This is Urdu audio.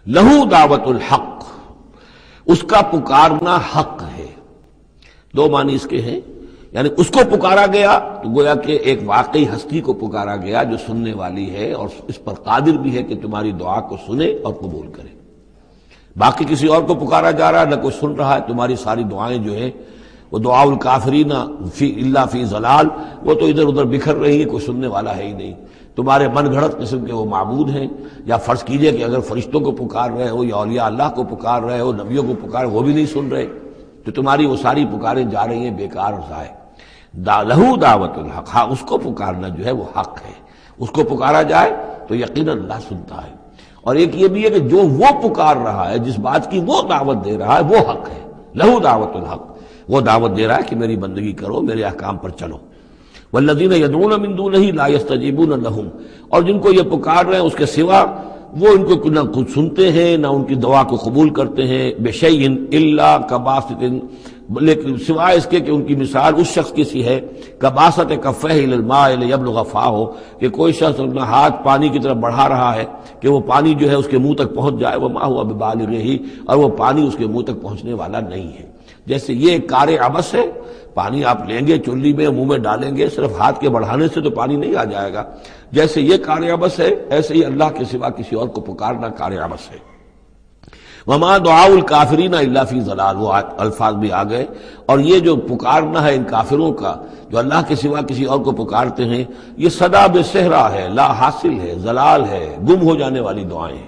لہو دعوت الحق، اس کا پکارنا حق ہے۔ دو معنی اس کے ہیں، یعنی اس کو پکارا گیا تو گویا کہ ایک واقعی ہستی کو پکارا گیا جو سننے والی ہے اور اس پر قادر بھی ہے کہ تمہاری دعا کو سنے اور قبول کرے۔ باقی کسی اور کو پکارا جا رہا ہے، نہ کوئی سن رہا ہے، تمہاری ساری دعائیں جو ہیں وہ دعاء الکافرین الا فی ضلال، وہ تو ادھر ادھر بکھر رہی ہیں، کوئی سننے والا ہے ہی نہیں۔ تمہارے من گھڑت قسم کے وہ معبود ہیں، یا فرض کیجئے کہ اگر فرشتوں کو پکار رہے ہو یا اولیاء اللہ کو پکار رہے ہو، نبیوں کو پکار، وہ بھی نہیں سن رہے، تو تمہاری وہ ساری پکاریں جا رہی ہیں بیکار اور ضائع۔ لہو دعوت الحق، ہاں اس کو پکارنا جو ہے وہ حق ہے، اس کو پکارا جائے تو یقیناً اللہ سنتا ہے۔ اور ایک یہ بھی ہے کہ جو وہ پکار رہا ہے، جس بات کی وہ دعوت دے رہا ہے، وہ حق ہے۔ لہو دعوت الحق، وہ دعوت دے رہا ہے کہ میری بندگی کرو، میرے احکام پر چلو۔ والذین یدعون من دونہ لا یستجیبون لہم، اور جن کو یہ پکار رہے ہیں اس کے سوا، وہ ان کو نہ کچھ سنتے ہیں نہ ان کی دعا کو قبول کرتے ہیں۔ بشیء الا کباسط، لیکن سوائے اس کے کہ ان کی مثال اس شخص کی سی ہے کباسط کفہ الی الماء لیبلغ فاہ، کہ کوئی شخص اپنا ہاتھ پانی کی طرف بڑھا رہا ہے کہ وہ پانی جو ہے اس کے منہ تک پہنچ جائے، وما هو ببالغہ، اور وہ پانی اس کے منہ تک پہنچنے والا نہیں ہے۔ جیسے یہ ایک کار عبث ہے، پانی آپ لیں گے چلی میں منہ میں ڈالیں گے، صرف ہاتھ کے بڑھانے سے تو پانی نہیں آ جائے گا۔ جیسے یہ کار عبث ہے، ایسے ہی اللہ کے سوا کسی اور کو پکارنا کار عبث ہے۔ وما دعاء الکافرین الا فی ضلال، وہ الفاظ بھی آ گئے۔ اور یہ جو پکارنا ہے ان کافروں کا جو اللہ کے سوا کسی اور کو پکارتے ہیں، یہ صدا بے صحرا ہے، لا حاصل ہے، ضلال ہے، گم ہو جانے والی دعائیں ہیں۔